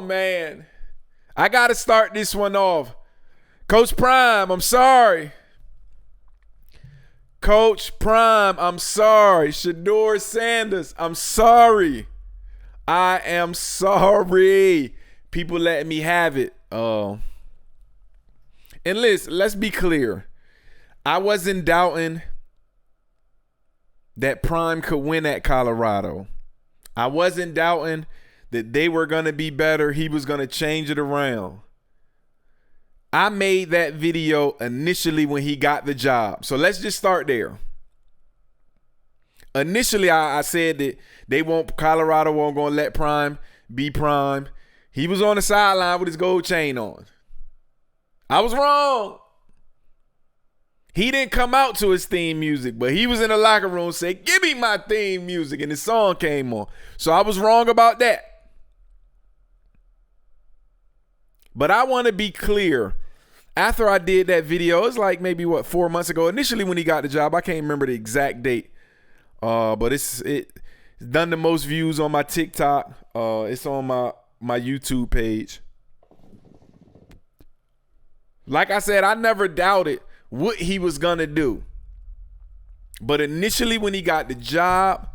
man. I got to start this one off. Coach Prime, I'm sorry. Coach Prime, I'm sorry. Shedeur Sanders, I'm sorry. I am sorry. People letting me have it. And listen, let's be clear. I wasn't doubting that Prime could win at Colorado. I wasn't doubting that they were going to be better. He was going to change it around. I made that video initially when he got the job. So let's just start there. Initially, I said that Colorado won't going to let Prime be Prime. He was on the sideline with his gold chain on. I was wrong. He didn't come out to his theme music, but he was in the locker room saying, "Give me my theme music," and his song came on. So I was wrong about that. But I want to be clear. After I did that video, it's like maybe 4 months ago. Initially when he got the job, I can't remember the exact date. But it's done the most views on my TikTok. It's on my YouTube page. Like I said, I never doubted what he was going to do. But initially when he got the job,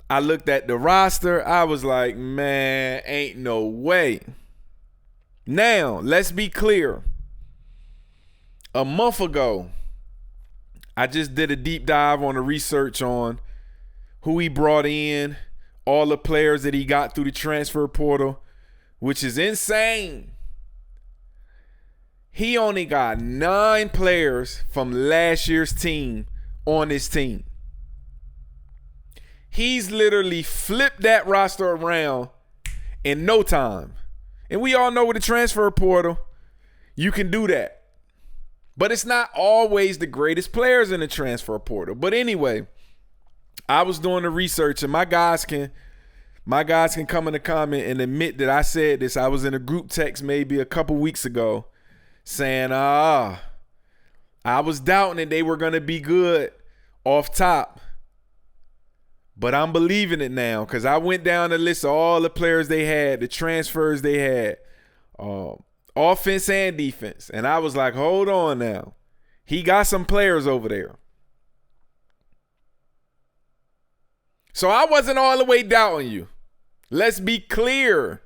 I looked at the roster. I was like, man, ain't no way. Now, let's be clear. A month ago, I just did a deep dive on the research on who he brought in, all the players that he got through the transfer portal, which is insane. He only got 9 players from last year's team on his team. He's literally flipped that roster around in no time. And we all know with the transfer portal, you can do that. But it's not always the greatest players in the transfer portal. But anyway, I was doing the research, and my guys can come in the comment and admit that I said this. I was in a group text maybe a couple weeks ago saying, I was doubting that they were going to be good off top. But I'm believing it now because I went down the list of all the players they had, the transfers they had, offense and defense. And I was like, hold on now. He got some players over there. So I wasn't all the way doubting you. Let's be clear.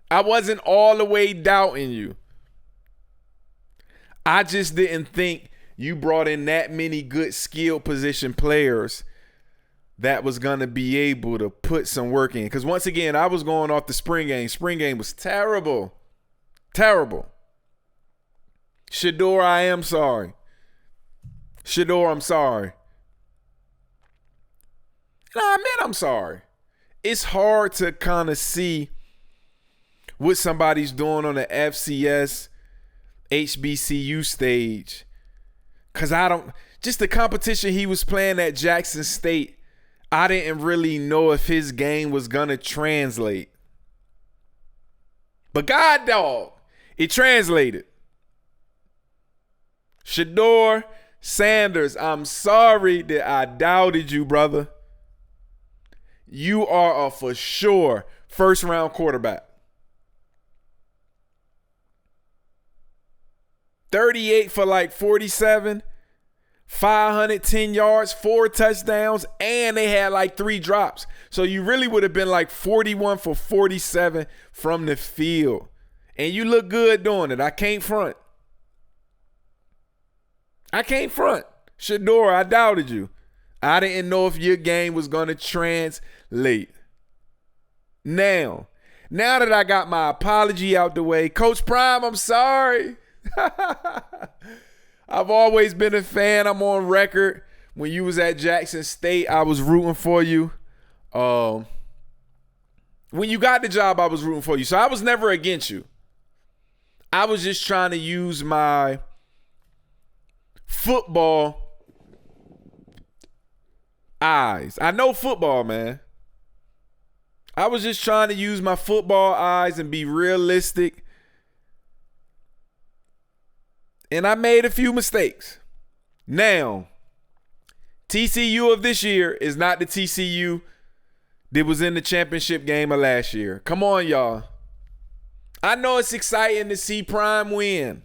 I wasn't all the way doubting you. I just didn't think you brought in that many good skill position players that was going to be able to put some work in. Because once again, I was going off the spring game. Spring game was terrible. Terrible. Shedeur, I am sorry. Shedeur, I'm sorry. And I admit I'm sorry. It's hard to kind of see what somebody's doing on the FCS HBCU stage. Because just the competition he was playing at Jackson State, I didn't really know if his game was going to translate. But God dog, it translated. Shedeur Sanders, I'm sorry that I doubted you, brother. You are a for sure first-round quarterback. 38 for like 47. 510 yards, 4 touchdowns, and they had like 3 drops. So you really would have been like 41 for 47 from the field. And you look good doing it. I can't front. Shedeur, I doubted you. I didn't know if your game was going to translate. Now that I got my apology out the way, Coach Prime, I'm sorry. I've always been a fan. I'm on record. When you was at Jackson State, I was rooting for you. When you got the job, I was rooting for you. So I was never against you. I was just trying to use my football eyes. I know football, man. I was just trying to use my football eyes and be realistic. And I made a few mistakes. Now, TCU of this year is not the TCU that was in the championship game of last year. Come on, y'all. I know it's exciting to see Prime win.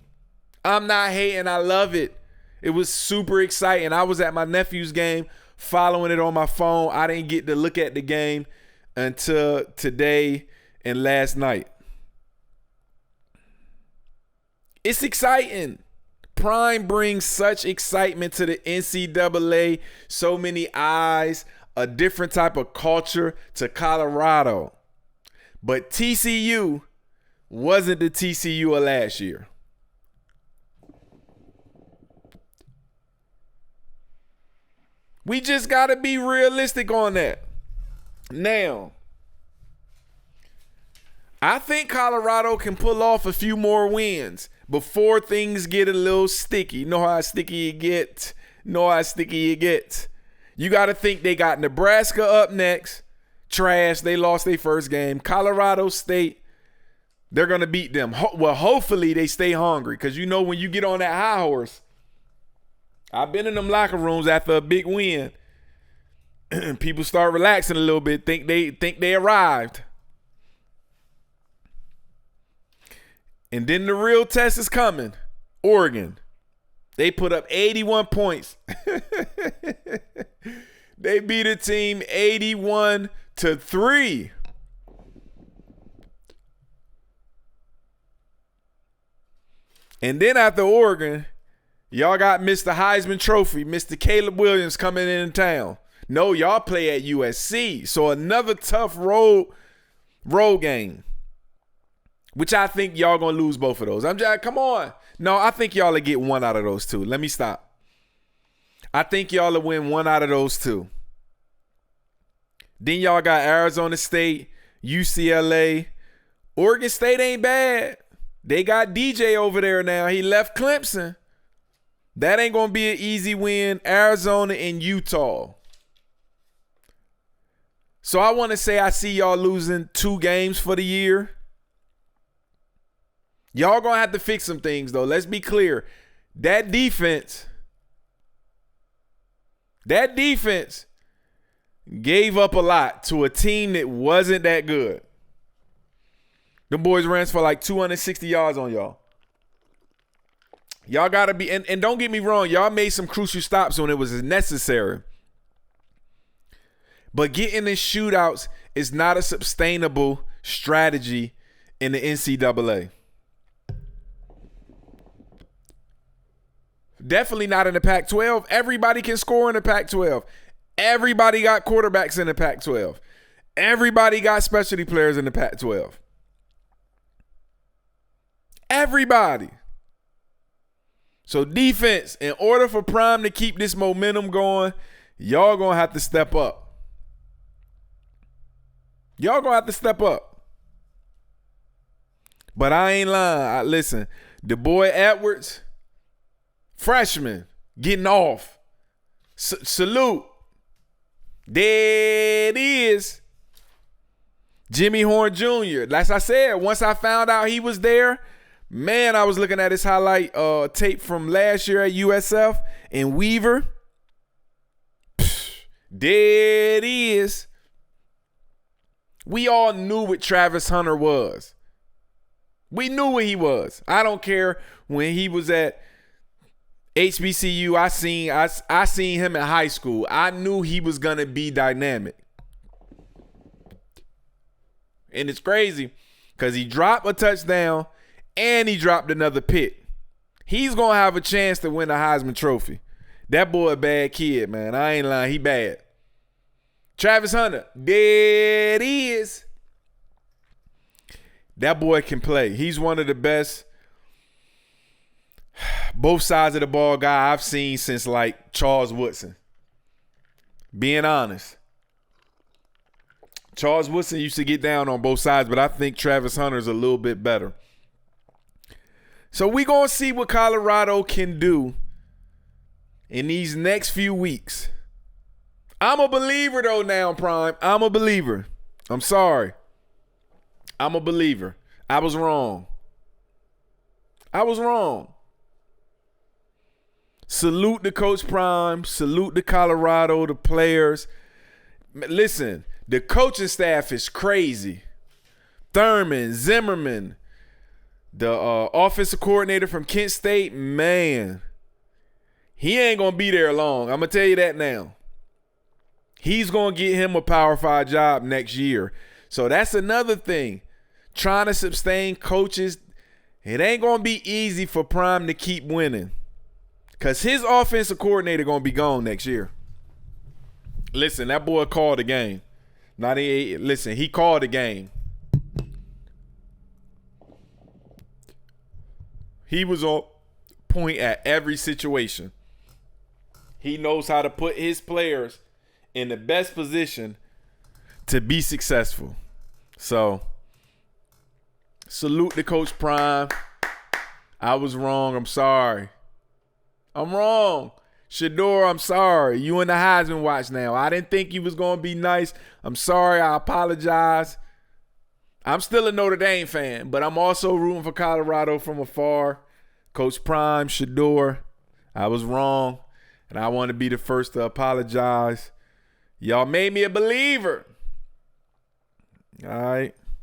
I'm not hating. I love it. It was super exciting. I was at my nephew's game following it on my phone. I didn't get to look at the game until today and last night. It's exciting. Prime brings such excitement to the NCAA. So many eyes, a different type of culture to Colorado. But TCU wasn't the TCU of last year. We just got to be realistic on that. Now, I think Colorado can pull off a few more wins before things get a little sticky. You know how sticky it gets? You got to think they got Nebraska up next. Trash. They lost their first game. Colorado State, they're going to beat them. Well, hopefully they stay hungry because you know when you get on that high horse, I've been in them locker rooms after a big win. People start relaxing a little bit, think they arrived. And then the real test is coming. Oregon. They put up 81 points. They beat a team 81-3. And then after Oregon, y'all got Mr. Heisman Trophy, Mr. Caleb Williams coming in town. No, y'all play at USC. So another tough road game. Which I think y'all going to lose both of those. I'm just, come on. No, I think y'all will get one out of those two. Let me stop. I think y'all will win one out of those two. Then y'all got Arizona State, UCLA. Oregon State ain't bad. They got DJ over there now. He left Clemson. That ain't going to be an easy win. Arizona and Utah. So I want to say I see y'all losing 2 games for the year. Y'all going to have to fix some things, though. Let's be clear. That defense gave up a lot to a team that wasn't that good. Them boys ran for like 260 yards on y'all. Y'all got to be, and don't get me wrong, y'all made some crucial stops when it was necessary. But getting in shootouts is not a sustainable strategy in the NCAA. Definitely not in the Pac-12. Everybody can score in the Pac-12. Everybody got quarterbacks in the Pac-12. Everybody got specialty players in the Pac-12. Everybody. So defense, in order for Prime to keep this momentum going, y'all going to have to step up. Y'all going to have to step up. But I ain't lying. Listen, the boy Edwards, freshman, getting off. Salute. There it is. Jimmy Horn Jr. Like I said, once I found out he was there, man, I was looking at his highlight tape from last year at USF in Weaver. There it is. We all knew what Travis Hunter was. We knew what he was. I don't care when he was at HBCU. I seen him in high school. I knew he was gonna be dynamic. And it's crazy because he dropped a touchdown and he dropped another pick. He's gonna have a chance to win the Heisman Trophy. That boy a bad kid, man. I ain't lying. He bad. Travis Hunter, there it is. That boy can play. He's one of the best both sides of the ball guy I've seen since like Charles Woodson. Being honest. Charles Woodson used to get down on both sides, but I think Travis Hunter is a little bit better. So we're going to see what Colorado can do in these next few weeks. I'm a believer, though, now, Prime. I'm a believer. I'm sorry. I'm a believer. I was wrong. Salute the Coach Prime. Salute the Colorado, the players. Listen, the coaching staff is crazy. Thurman, Zimmerman, The offensive coordinator from Kent State, man, he ain't going to be there long. I'm going to tell you that now. He's going to get him a Power 5 job next year. So that's another thing. Trying to sustain coaches, it ain't going to be easy for Prime to keep winning because his offensive coordinator going to be gone next year. Listen, that boy called the game. Listen, he called the game. He was on point at every situation. He knows how to put his players in the best position to be successful. So, salute to Coach Prime. I was wrong. I'm sorry. I'm wrong. Shedeur, I'm sorry. You in the Heisman watch now. I didn't think you was going to be nice. I'm sorry. I apologize. I'm still a Notre Dame fan, but I'm also rooting for Colorado from afar. Coach Prime, Shedeur, I was wrong, and I want to be the first to apologize. Y'all made me a believer. All right.